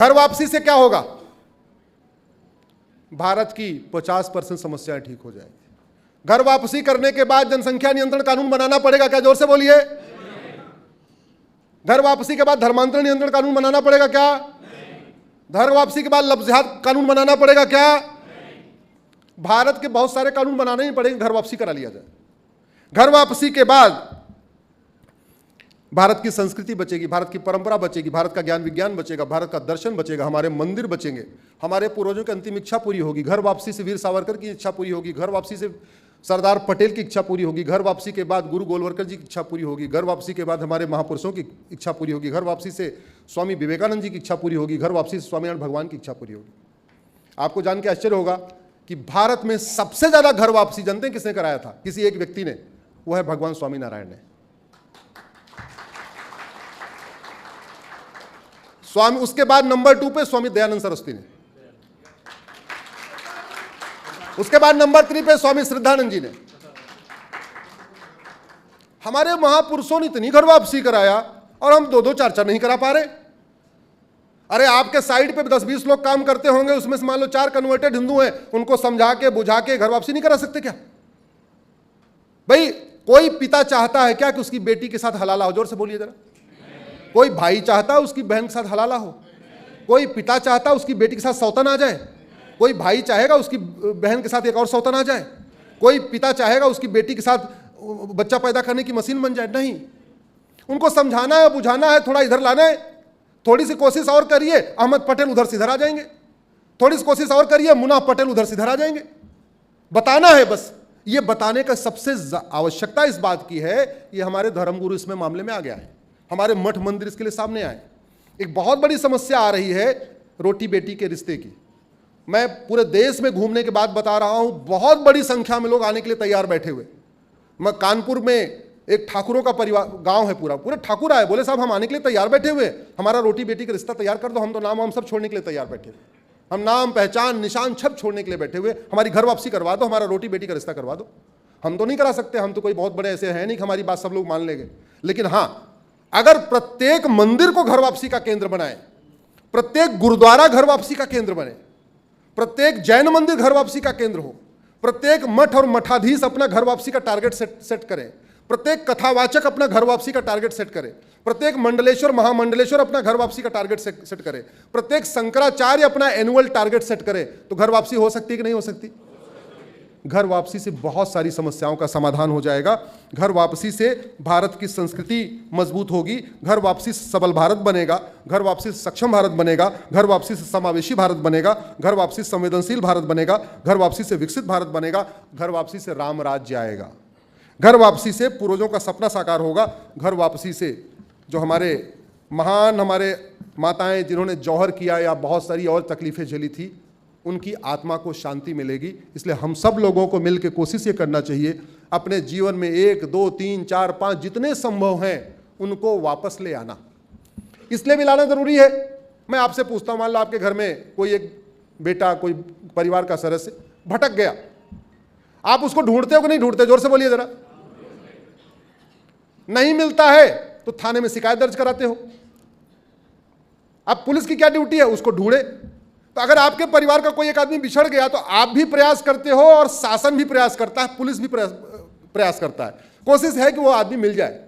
घर वापसी से क्या होगा? भारत की 50% समस्याएं ठीक हो जाएंगी। घर वापसी करने के बाद जनसंख्या नियंत्रण कानून बनाना पड़ेगा क्या? जोर से बोलिए। घर वापसी के बाद धर्मांतरण नियंत्रण कानून बनाना पड़ेगा क्या? घर वापसी के बाद लफ्ज़ जिहाद कानून बनाना पड़ेगा क्या? भारत के बहुत सारे कानून बनाने ही पड़ेंगे, घर वापसी करा लिया जाए। घर वापसी के बाद भारत की संस्कृति बचेगी, भारत की परंपरा बचेगी, भारत का ज्ञान विज्ञान बचेगा, भारत का दर्शन बचेगा, हमारे मंदिर बचेंगे, हमारे पूर्वजों की अंतिम इच्छा पूरी होगी। घर वापसी से वीर सावरकर की इच्छा पूरी होगी, घर वापसी से सरदार पटेल की इच्छा पूरी होगी, घर वापसी के बाद गुरु गोलवलकर जी की इच्छा पूरी होगी, घर वापसी के बाद हमारे महापुरुषों की इच्छा पूरी होगी, घर वापसी से स्वामी विवेकानंद जी की इच्छा पूरी होगी, घर वापसी से स्वामीनारायण भगवान की इच्छा पूरी होगी। आपको जान के आश्चर्य होगा कि भारत में सबसे ज्यादा घर वापसी जानते हैं किसने कराया था? किसी एक व्यक्ति ने, वो है भगवान स्वामीनारायण ने। उसके बाद नंबर 2 पे स्वामी दयानंद सरस्वती ने, उसके बाद नंबर 3 पे स्वामी श्रद्धानंद जी ने। हमारे महापुरुषों ने इतनी घर वापसी कराया और हम 2-2 4-4 नहीं करा पा रहे। अरे आपके साइड पे 10-20 लोग काम करते होंगे, उसमें से मान लो 4 कन्वर्टेड हिंदू हैं, उनको समझा के बुझा के घर वापसी नहीं करा सकते क्या? भाई कोई पिता चाहता है क्या कि उसकी बेटी के साथ हलाला हो? जोर से बोलिए जरा। कोई भाई चाहता है उसकी बहन के साथ हलाला हो? कोई पिता चाहता है उसकी बेटी के साथ सौतन आ जाए? कोई भाई चाहेगा उसकी बहन के साथ एक और सौतन आ जाए? कोई पिता चाहेगा उसकी बेटी के साथ बच्चा पैदा करने की मशीन बन जाए? नहीं। उनको समझाना है, बुझाना है, थोड़ा इधर लाना है, थोड़ी सी कोशिश और करिए, अहमद पटेल उधर से इधर आ जाएंगे, थोड़ी सी कोशिश और करिए, मुन्ना पटेल उधर से इधर आ जाएंगे। बताना है बस। ये बताने का सबसे आवश्यकता इस बात की है, ये हमारे धर्मगुरु इसमें मामले में आ गया है, हमारे मठ मंदिर इसके लिए सामने आए। एक बहुत बड़ी समस्या आ रही है रोटी बेटी के रिश्ते की। मैं पूरे देश में घूमने के बाद बता रहा हूं, बहुत बड़ी संख्या में लोग आने के लिए तैयार बैठे हुए। मैं कानपुर में एक ठाकुरों का परिवार गांव है, पूरे ठाकुर आए, बोले साहब हम आने के लिए तैयार बैठे हुए, हमारा रोटी बेटी का रिश्ता तैयार कर दो। हम तो नाम हम सब छोड़ने के लिए तैयार बैठे, हम नाम पहचान निशान सब छोड़ने के लिए बैठे हुए, हमारी घर वापसी करवा दो, हमारा रोटी बेटी का रिश्ता करवा दो। हम तो नहीं करा सकते, हम तो कोई बहुत बड़े ऐसे हैं नहीं कि हमारी बात सब लोग मान लेंगे। लेकिन हाँ, अगर प्रत्येक मंदिर को घर वापसी का केंद्र बनाए, प्रत्येक गुरुद्वारा घर वापसी का केंद्र बने, प्रत्येक जैन मंदिर घर वापसी का केंद्र हो, प्रत्येक मठ और मठाधीश अपना घर वापसी का टारगेट सेट करें, प्रत्येक कथावाचक अपना घर वापसी का टारगेट सेट करे, प्रत्येक मंडलेश्वर महामंडलेश्वर अपना घर वापसी का टारगेट सेट करे, प्रत्येक शंकराचार्य अपना एनुअल टारगेट सेट करे, तो घर वापसी हो सकती है कि नहीं हो सकती? घर वापसी से बहुत सारी समस्याओं का समाधान हो जाएगा। घर वापसी से भारत की संस्कृति मजबूत होगी, घर वापसी से सबल भारत बनेगा, घर वापसी से सक्षम भारत बनेगा, घर वापसी से समावेशी भारत बनेगा, घर वापसी से संवेदनशील भारत बनेगा, घर वापसी से विकसित भारत बनेगा, घर वापसी से राम राज्य आएगा, घर वापसी से पूर्वजों का सपना साकार होगा, घर वापसी से जो हमारे माताएं जिन्होंने जौहर किया या बहुत सारी और तकलीफें झेली थी, उनकी आत्मा को शांति मिलेगी। इसलिए हम सब लोगों को मिलकर कोशिश ये करना चाहिए, अपने जीवन में 1, 2, 3, 4, 5 जितने संभव हैं उनको वापस ले आना। इसलिए भी लाना जरूरी है। मैं आपसे पूछता हूँ, मान लो आपके घर में कोई एक बेटा, कोई परिवार का सदस्य भटक गया, आप उसको ढूंढते हो कि नहीं ढूंढते? जोर से बोलिए जरा। नहीं मिलता है तो थाने में शिकायत दर्ज कराते हो। अब पुलिस की क्या ड्यूटी है? उसको ढूंढे। तो अगर आपके परिवार का कोई एक आदमी बिछड़ गया तो आप भी प्रयास करते हो और शासन भी प्रयास करता है, पुलिस भी प्रयास करता है, कोशिश है कि वो आदमी मिल जाए।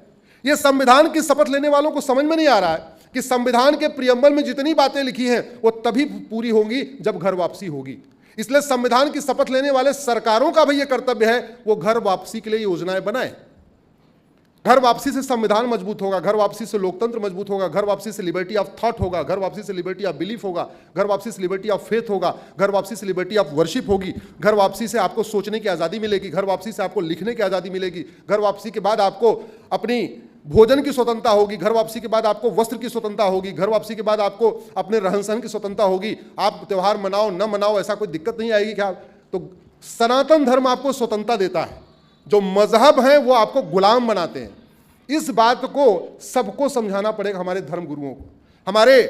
ये संविधान की शपथ लेने वालों को समझ में नहीं आ रहा है कि संविधान के प्रियम्बल में जितनी बातें लिखी हैं वो तभी पूरी होंगी जब घर वापसी होगी। इसलिए संविधान की शपथ लेने वाले सरकारों का भी ये कर्तव्य है, वो घर वापसी के लिए योजनाएं बनाए। घर वापसी से संविधान मजबूत होगा, घर वापसी से लोकतंत्र मजबूत होगा, घर वापसी से लिबर्टी ऑफ थॉट होगा, घर वापसी से लिबर्टी ऑफ बिलीफ होगा, घर वापसी से लिबर्टी ऑफ फेथ होगा, घर वापसी से लिबर्टी ऑफ वर्शिप होगी, घर वापसी से आपको सोचने की आज़ादी मिलेगी, घर वापसी से आपको लिखने की आज़ादी मिलेगी, घर वापसी के बाद आपको अपनी भोजन की स्वतंत्रता होगी, घर वापसी के बाद आपको वस्त्र की स्वतंत्रता होगी, घर वापसी के बाद आपको अपने रहन सहन की स्वतंत्रता होगी। आप त्यौहार मनाओ न मनाओ ऐसा कोई दिक्कत नहीं आएगी क्या? तो सनातन धर्म आपको स्वतंत्रता देता है, जो मजहब हैं वो आपको गुलाम बनाते हैं। इस बात को सबको समझाना पड़ेगा, हमारे धर्म गुरुओं को। हमारे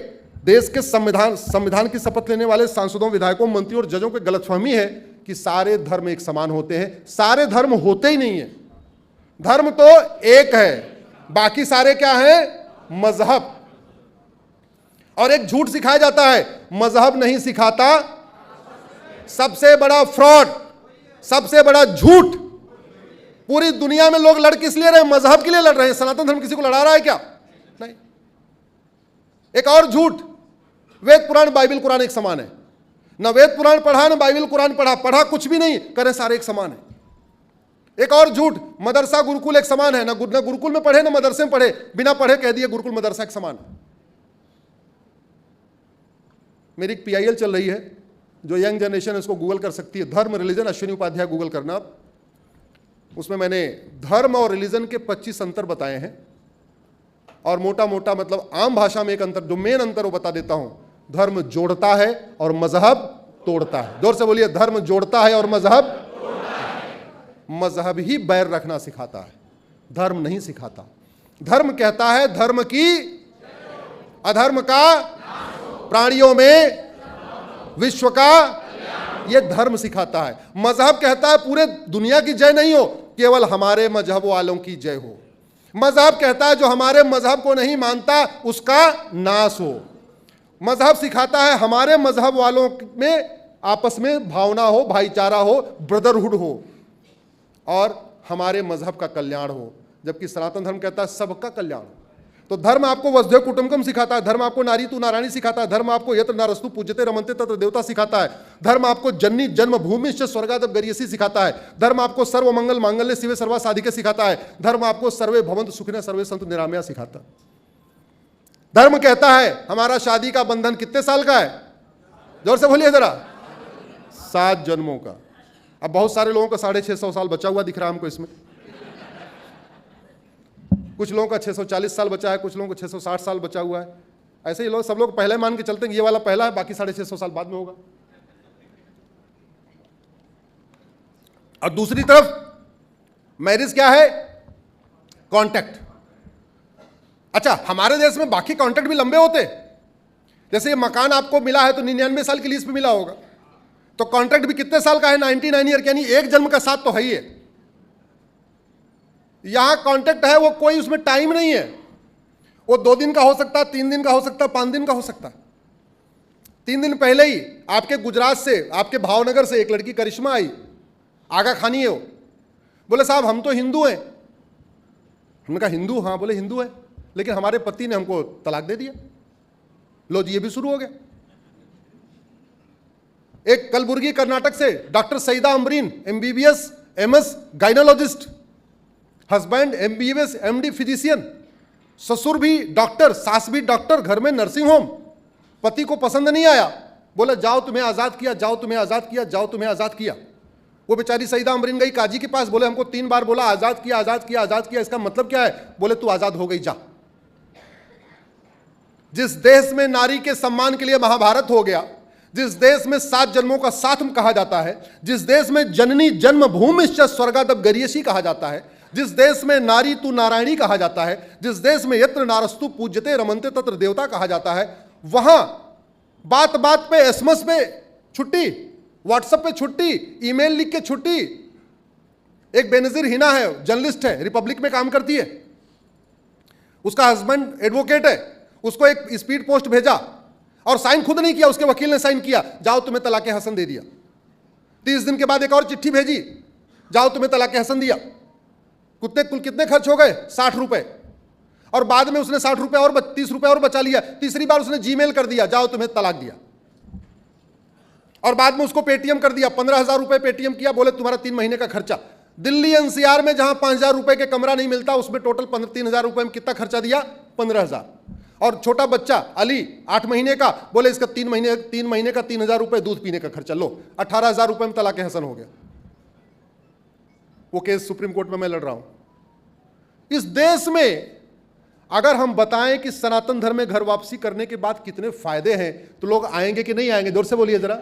देश के संविधान की शपथ लेने वाले सांसदों, विधायकों, मंत्रियों और जजों को गलतफहमी है कि सारे धर्म एक समान होते हैं। सारे धर्म होते ही नहीं है। धर्म तो एक है, बाकी सारे क्या हैं? मजहब। और एक झूठ सिखाया जाता है, मजहब नहीं सिखाता। सबसे बड़ा फ्रॉड, सबसे बड़ा झूठ। पूरी दुनिया में लोग लड़ किस लिए रहे हैं? मजहब के लिए लड़ रहे हैं। सनातन धर्म किसी को लड़ा रहा है क्या? नहीं। एक और झूठ, वेद पुराण बाइबल कुरान एक समान है। न वेद पुराण पढ़ा न बाइबल कुरान पढ़ा कुछ भी नहीं, करें सारे एक समान है। एक और झूठ, मदरसा गुरुकुल एक समान है। न गुरुकुल में पढ़े न मदरसे में पढ़े, बिना पढ़े कह दिए गुरुकुल मदरसा एक समान है। मेरी एक PIL चल रही है, जो यंग जनरेशन है उसको गूगल कर सकती है, धर्म रिलीजन अश्विनी उपाध्याय, गूगल करना आप। उसमें मैंने धर्म और रिलीजन के 25 अंतर बताए हैं, और मोटा मोटा मतलब आम भाषा में एक अंतर, जो मेन अंतर वो बता देता हूं। धर्म जोड़ता है और मजहब तोड़ता है। जोर से बोलिए, धर्म जोड़ता है और मजहब। मजहब ही बैर रखना सिखाता है, धर्म नहीं सिखाता। धर्म कहता है धर्म की अधर्म का प्राणियों में विश्व का, यह धर्म सिखाता है। मजहब कहता है पूरे दुनिया की जय नहीं हो, केवल हमारे मजहब वालों की जय हो। मजहब कहता है जो हमारे मजहब को नहीं मानता उसका नाश हो। मजहब सिखाता है हमारे मजहब वालों में आपस में भावना हो, भाईचारा हो, ब्रदरहुड हो, और हमारे मजहब का कल्याण हो। जबकि सनातन धर्म कहता है सबका कल्याण हो। तो धर्म आपको वसुधैव कुटुंबकम सिखाता है, धर्म आपको नारी तू नारायणी सिखाता है, धर्म आपको यत्र नारस्तु पूज्यते रमन्ते तत्र देवता सिखाता है, धर्म आपको जननी जन्मभूमिश्च स्वर्गादप गरियसी सिखाता है, धर्म आपको सर्वमंगल मांगल्ये शिवे सर्वा साधिके सिखाता है, धर्म आपको सर्वे भवन्तु सुखिनः सर्वे सन्तु निरामया सिखाता है। धर्म कहता है हमारा शादी का बंधन कितने साल का है? जोर से बोलिए जरा। 7 जन्मों का। अब बहुत सारे लोगों का 650 साल बचा हुआ दिख रहा है हमको इसमें। कुछ लोगों का 640 साल बचा है, कुछ लोगों को 660 साल बचा हुआ है। ऐसे ही लोग, सब लोग पहले मान के चलते हैं ये वाला पहला है, बाकी 650 साल बाद में होगा। और दूसरी तरफ मैरिज क्या है? कॉन्ट्रैक्ट। अच्छा, हमारे देश में बाकी कॉन्ट्रैक्ट भी लंबे होते। जैसे ये मकान आपको मिला है तो 99 साल की लीज पे मिला होगा, तो कॉन्ट्रैक्ट भी कितने साल का है? 99 ईयर, यानी एक जन्म का साथ तो है ही है। यहां कॉन्ट्रैक्ट है वो कोई उसमें टाइम नहीं है, वो 2 दिन का हो सकता है, 3 दिन का हो सकता है, 5 दिन का हो सकता है। 3 दिन पहले ही आपके गुजरात से, आपके भावनगर से एक लड़की करिश्मा आई, आगा खानी है वो। बोले साहब हम तो हिंदू हैं। हमने कहा हिंदू? हाँ। बोले हिंदू है, लेकिन हमारे पति ने हमको तलाक दे दिया। लो जी, ये भी शुरू हो गया। एक कलबुर्गी कर्नाटक से doctor Saeeda Amreen, MBBS MS gynaecologist, husband MBBS MD physician, ससुर भी डॉक्टर, सास भी डॉक्टर, घर में नर्सिंग होम। पति को पसंद नहीं आया, बोला जाओ तुम्हें आजाद किया, जाओ तुम्हें आजाद किया, जाओ तुम्हें आजाद किया। वो बेचारी सईदा अमरीन गई काजी के पास, बोले हमको 3 बार बोला आजाद किया, आजाद किया, आजाद किया, इसका मतलब क्या है? बोले तू आजाद हो गई, जा। जिस देश में नारी के सम्मान के लिए महाभारत हो गया, जिस देश में 7 जन्मों का साथ कहा जाता है, जिस देश में जननी जन्मभूमिश्च स्वर्गादप गरियसी कहा जाता है, जिस देश में नारी तू नारायणी कहा जाता है, जिस देश में यत्र नारस्तु पूज्यते रमन्ते तत्र देवता कहा जाता है, वहां बात बात पे SMS पे छुट्टी, व्हाट्सएप पे छुट्टी, ईमेल लिख के छुट्टी। एक बेनजीर हिना है, जर्नलिस्ट है, रिपब्लिक में काम करती है, उसका हस्बैंड एडवोकेट है, उसको एक स्पीड पोस्ट भेजा और साइन खुद नहीं किया, उसके वकील ने साइन किया, जाओ तुम्हें तलाक हसन दे दिया। 30 दिन के बाद एक और चिट्ठी भेजी, जाओ तुम्हें तलाक हसन दिया। कुल कितने खर्च हो गए? 60 रुपए। और बाद में उसने 60 रुपए और 30 रुपए और बचा लिया। तीसरी बार उसने जीमेल कर दिया, जाओ तुम्हें तलाक दिया। और बाद में उसको पेटीएम कर दिया, 15,000 रुपए पेटीएम किया, बोले तुम्हारा 3 महीने का खर्चा। दिल्ली NCR में जहां 5,000 रुपए के कमरा नहीं मिलता, उसमें टोटल 3,000 रुपए में कितना खर्चा दिया? 15,000। और छोटा बच्चा अली 8 महीने का, बोले इसका 3 महीने का 3,000 रुपए दूध पीने का खर्चा, लो 18,000 रुपए में तलाक हसन हो गया। वो केस सुप्रीम कोर्ट में मैं लड़ रहा हूं। इस देश में अगर हम बताएं कि सनातन धर्म में घर वापसी करने के बाद कितने फायदे हैं, तो लोग आएंगे कि नहीं आएंगे? जोर से बोलिए जरा।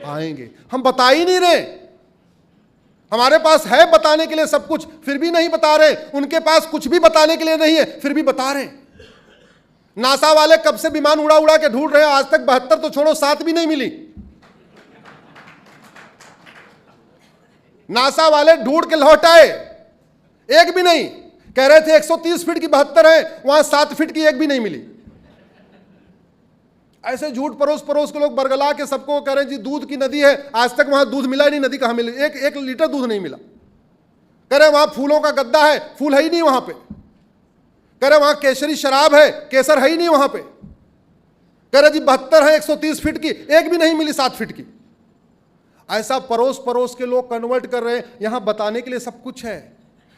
आएंगे। हम बता ही नहीं रहे, हमारे पास है बताने के लिए सब कुछ, फिर भी नहीं बता रहे। उनके पास कुछ भी बताने के लिए नहीं है, फिर भी बता रहे। नासा वाले कब से विमान उड़ा उड़ा के ढूंढ रहे हैं, आज तक 72 तो छोड़ो 7 भी नहीं मिली। नासा वाले ढूंढ के लौट आए, एक भी नहीं। कह रहे थे 130 फीट की 72 है, वहां 7 फीट की एक भी नहीं मिली। ऐसे झूठ परोस परोस के लोग बरगला के सबको कह रहे हैं जी दूध की नदी है, आज तक वहां दूध मिला ही नहीं, नदी कहां मिली, एक लीटर दूध नहीं मिला। कह रहे वहां फूलों का गद्दा है, फूल है ही नहीं वहां पे। कह रहे वहां केसरी शराब है, केसर है ही नहीं वहां पे। कह रहे जी 72 है 130 फीट की, एक भी नहीं मिली 7 फीट की। ऐसा परोस परोस के लोग कन्वर्ट कर रहे हैं। यहां बताने के लिए सब कुछ है,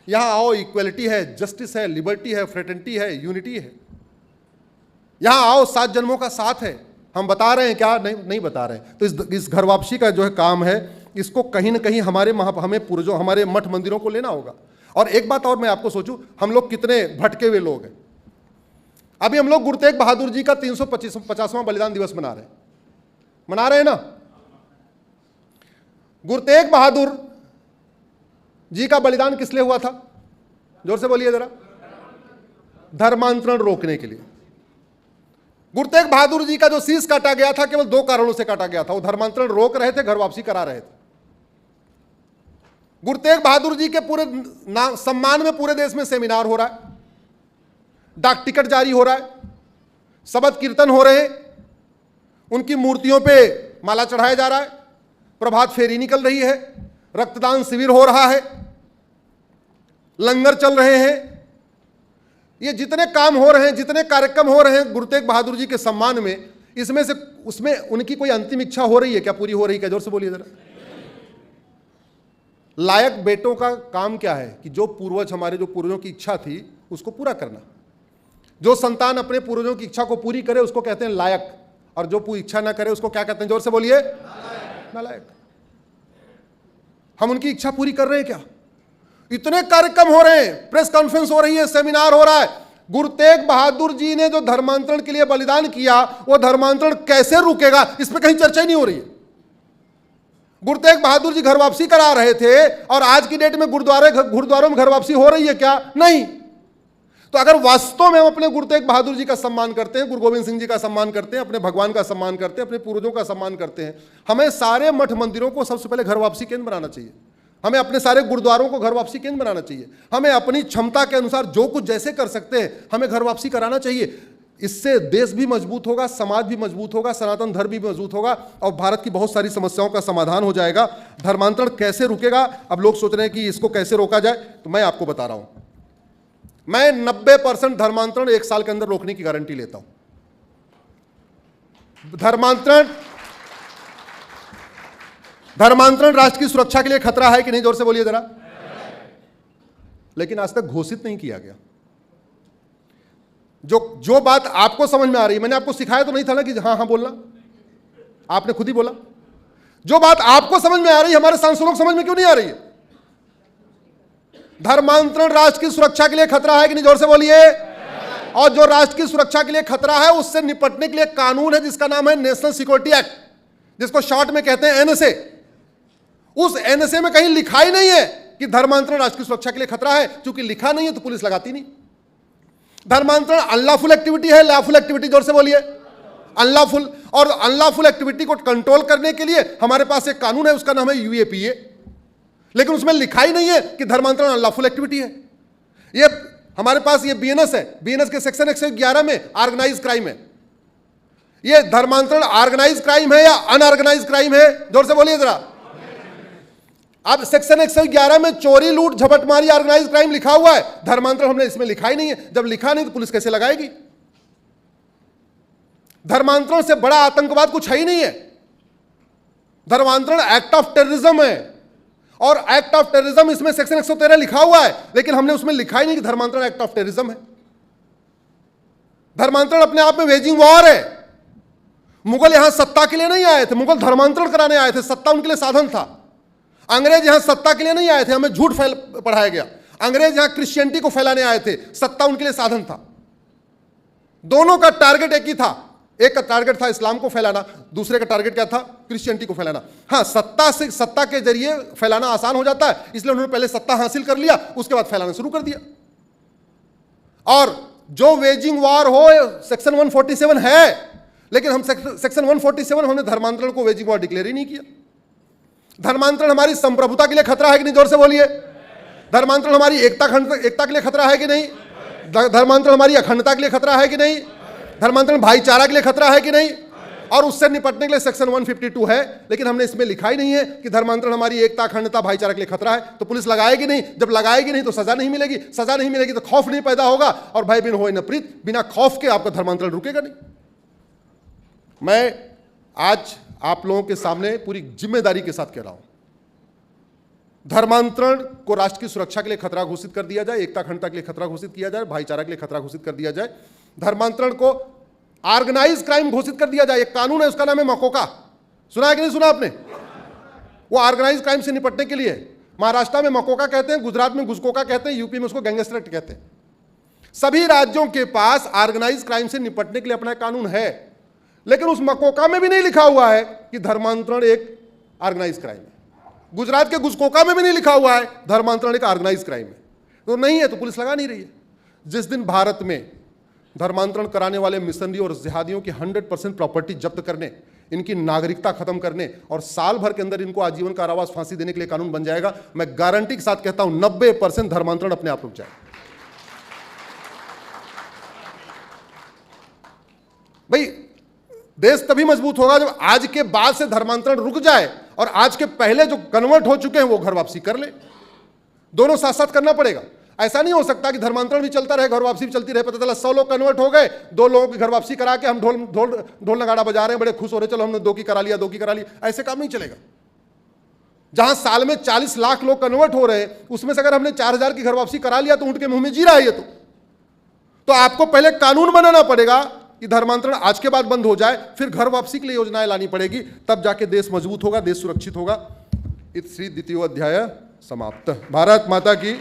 यहां आओ इक्वलिटी है, जस्टिस है, लिबर्टी है, फ्रेटर्निटी है, यूनिटी है। यहां आओ 7 जन्मों का साथ है। हम बता रहे हैं क्या? नहीं बता रहे हैं। तो इस घर वापसी का जो है काम है, इसको कहीं ना कहीं हमें पूर्वजों, हमारे मठ मंदिरों को लेना होगा। और एक बात और मैं आपको सोचूं, हम लोग कितने भटके हुए लोग हैं। अभी हम लोग गुरु तेग बहादुर जी का 350वां बलिदान दिवस मना रहे हैं ना। गुरु तेग बहादुर जी का बलिदान किस लिए हुआ था? जोर से बोलिए जरा। धर्मांतरण रोकने के लिए। गुरु तेग बहादुर जी का जो शीश काटा गया था, केवल 2 कारणों से काटा गया था। वो धर्मांतरण रोक रहे थे, घर वापसी करा रहे थे। गुरु तेग बहादुर जी के पूरे सम्मान में पूरे देश में सेमिनार हो रहा है, डाक टिकट जारी हो रहा है, शबद कीर्तन हो रहे हैं, उनकी मूर्तियों पे माला चढ़ाया जा रहा है, प्रभात फेरी निकल रही है, रक्तदान शिविर हो रहा है, लंगर चल रहे हैं। ये जितने काम हो रहे हैं, जितने कार्यक्रम हो रहे हैं गुरु तेग बहादुर जी के सम्मान में, इसमें से उसमें उनकी कोई अंतिम इच्छा हो रही है क्या? पूरी हो रही है क्या? जोर से बोलिए जरा। लायक बेटों का काम क्या है कि जो हमारे जो पूर्वजों की इच्छा थी उसको पूरा करना। जो संतान अपने पूर्वजों की इच्छा को पूरी करे उसको कहते हैं लायक, और जो पूरी इच्छा ना करे उसको क्या कहते हैं? जोर से बोलिए, नालायक। हम उनकी इच्छा पूरी कर रहे हैं क्या? इतने कार्यक्रम हो रहे हैं, प्रेस कॉन्फ्रेंस हो रही है, सेमिनार हो रहा है। गुरु तेग बहादुर जी ने जो धर्मांतरण के लिए बलिदान किया, वो धर्मांतरण कैसे रुकेगा, इस पर कहीं चर्चा ही नहीं हो रही है। गुरु तेग बहादुर जी घर वापसी करा रहे थे, और आज की डेट में गुरुद्वारों में घर वापसी हो रही है क्या? नहीं। तो अगर वास्तव में हम अपने गुरु तेग बहादुर जी का सम्मान करते हैं, गुरु गोविंद सिंह जी का सम्मान करते हैं, अपने भगवान का सम्मान करते हैं, अपने पूर्वजों का सम्मान करते हैं, हमें सारे मठ मंदिरों को सबसे पहले घर वापसी केंद्र बनाना चाहिए। हमें अपने सारे गुरुद्वारों को घर वापसी केंद्र बनाना चाहिए। हमें अपनी क्षमता के अनुसार जो कुछ जैसे कर सकते हैं हमें घर वापसी कराना चाहिए। इससे देश भी मजबूत होगा, समाज भी मजबूत होगा, सनातन धर्म भी मजबूत होगा, और भारत की बहुत सारी समस्याओं का समाधान हो जाएगा। धर्मांतरण कैसे रुकेगा? अब लोग सोच रहे हैं कि इसको कैसे रोका जाए, तो मैं आपको बता रहा हूं। मैं 90% धर्मांतरण 1 साल के अंदर रोकने की गारंटी लेता हूं। धर्मांतरण राष्ट्र की सुरक्षा के लिए खतरा है कि नहीं? जोर से बोलिए जरा। लेकिन आज तक घोषित नहीं किया गया। जो बात आपको समझ में आ रही है, मैंने आपको सिखाया तो नहीं था ना कि हाँ हाँ बोलना, आपने खुद ही बोला। जो बात आपको समझ में आ रही है, हमारे सांसदों को समझ में क्यों नहीं आ रही है? धर्मांतरण राष्ट्र की सुरक्षा के लिए खतरा है कि नहीं? जोर से बोलिए। और जो राष्ट्र की सुरक्षा के लिए खतरा है, उससे निपटने के लिए कानून है जिसका नाम है नेशनल सिक्योरिटी एक्ट, जिसको शॉर्ट में कहते हैं एनएसए। उस एनएसए में कहीं लिखा ही नहीं है कि धर्मांतरण राष्ट्र की सुरक्षा के लिए खतरा है। क्योंकि लिखा नहीं है तो पुलिस लगाती नहीं। धर्मांतरण अनलॉफुल एक्टिविटी है, लॉफुल एक्टिविटी? जोर से बोलिए। अनलॉफुल। और अनलॉफुल एक्टिविटी को कंट्रोल करने के लिए हमारे पास एक कानून है, उसका नाम है यूएपीए। लेकिन उसमें लिखा ही नहीं है कि धर्मांतरण अनलॉफुल एक्टिविटी है। ये हमारे पास ये बीएनएस है, बीएनएस के सेक्शन 111 में ऑर्गेनाइज क्राइम है। ये धर्मांतरण ऑर्गेनाइज क्राइम है या अनऑर्गेनाइज क्राइम है? जोर से बोलिए जरा। अब सेक्शन 111 में चोरी, लूट, झपटमारी, ऑर्गेनाइज क्राइम लिखा हुआ है। धर्मांतरण हमने इसमें लिखा ही नहीं है। जब लिखा नहीं तो पुलिस कैसे लगाएगी? धर्मांतरण से बड़ा आतंकवाद कुछ है ही नहीं है। धर्मांतरण एक्ट ऑफ टेररिज्म है, और एक्ट ऑफ टेररिज्म इसमें सेक्शन 113 लिखा हुआ है, लेकिन हमने उसमें लिखा ही नहीं कि धर्मांतरण एक्ट ऑफ टेररिज्म है। धर्मांतरण अपने आप में वेजिंग वॉर है। मुगल यहां सत्ता के लिए नहीं आए थे, मुगल धर्मांतरण कराने आए थे। सत्ता उनके लिए साधन था। अंग्रेज यहां सत्ता के लिए नहीं आए थे, हमें झूठ पढ़ाया गया। अंग्रेज यहां क्रिश्चियनिटी को फैलाने आए थे, सत्ता उनके लिए साधन था। दोनों का टारगेट एक ही था। एक का टारगेट था इस्लाम को फैलाना, दूसरे का टारगेट क्या था? क्रिश्चियनिटी को फैलाना। हाँ, सत्ता के जरिए फैलाना आसान हो जाता है, इसलिए उन्होंने पहले सत्ता हासिल कर लिया, उसके बाद फैलाना शुरू कर दिया। और जो वेजिंग वॉर हो सेक्शन 147 है, लेकिन हम सेक्शन 147 हमने धर्मांतरण को वेजिंग वॉर डिक्लेयर ही नहीं किया। धर्मांतरण हमारी संप्रभुता के लिए खतरा है कि नहीं? जोर से बोलिए। धर्मांतरण हमारी एकता के लिए खतरा है कि नहीं? धर्मांतरण हमारी अखंडता के लिए खतरा है कि नहीं? धर्मांतरण भाईचारा के लिए खतरा है कि नहीं? और उससे निपटने के लिए सेक्शन 152 है, लेकिन हमने इसमें लिखा ही नहीं है कि धर्मांतरण हमारी एकता, अखंडता, भाईचारा के लिए खतरा है। तो पुलिस लगाएगी नहीं, जब लगाएगी नहीं तो सजा नहीं मिलेगी, सजा नहीं मिलेगी तो खौफ नहीं पैदा होगा, और भय बिन होए न प्रीत, बिना खौफ के आपका धर्मांतरण रुकेगा नहीं। मैं आज आप लोगों के सामने पूरी जिम्मेदारी के साथ कह रहा हूं, धर्मांतरण को राष्ट्र की सुरक्षा के लिए खतरा घोषित कर दिया जाए, एकता अखंडता के लिए खतरा घोषित किया जाए, भाईचारा के लिए खतरा घोषित कर दिया जाए, धर्मांतरण को ऑर्गेनाइज क्राइम घोषित कर दिया जाए। एक कानून है, उसका नाम है मकोका, सुना है कि नहीं सुना आपने? वो ऑर्गेनाइज क्राइम से निपटने के लिए, महाराष्ट्र में मकोका कहते हैं, गुजरात में गुजकोका कहते हैं, यूपी में उसको गैंगस्टर एक्ट कहते हैं। सभी राज्यों के पास ऑर्गेनाइज क्राइम से निपटने के लिए अपना कानून है, लेकिन उस मकोका में भी नहीं लिखा हुआ है कि धर्मांतरण एक ऑर्गेनाइज क्राइम है। गुजरात के गुजकोका में भी नहीं लिखा हुआ है धर्मांतरण एक ऑर्गेनाइज क्राइम है। तो नहीं है तो पुलिस लगा नहीं रही है। जिस दिन भारत में धर्मांतरण कराने वाले मिशनरी और जिहादियों की 100% प्रॉपर्टी जब्त करने, इनकी नागरिकता खत्म करने और साल भर के अंदर इनको आजीवन कारावास, फांसी देने के लिए कानून बन जाएगा, मैं गारंटी के साथ कहता हूं 90% धर्मांतरण अपने आप रुक जाएगा। भाई देश तभी मजबूत होगा जब आज के बाद से धर्मांतरण रुक जाए और आज के पहले जो कन्वर्ट हो चुके हैं वो घर वापसी कर ले। दोनों साथ साथ करना पड़ेगा। ऐसा नहीं हो सकता कि धर्मांतरण भी चलता रहे, घर वापसी भी चलती रहे। पता चला 100 लोग कन्वर्ट हो गए, 2 लोगों की घर वापसी करा के हम ढोल नगाड़ा बजा रहे हैं, बड़े खुश हो रहे, चलो हमने 2 की करा लिया, 2 की करा लिया। ऐसे काम नहीं चलेगा। जहां साल में 40 लाख लोग कन्वर्ट हो रहे हैं, उसमें से अगर हमने 4000 की घर वापसी करा लिया तो ऊंट के मुंह में जी रहा है ये। तो आपको पहले कानून बनाना पड़ेगा कि धर्मांतरण आज के बाद बंद हो जाए, फिर घर वापसी के लिए योजनाएं लानी पड़ेगी, तब जाके देश मजबूत होगा, देश सुरक्षित होगा। इति श्री द्वितीय अध्याय समाप्त। भारत माता की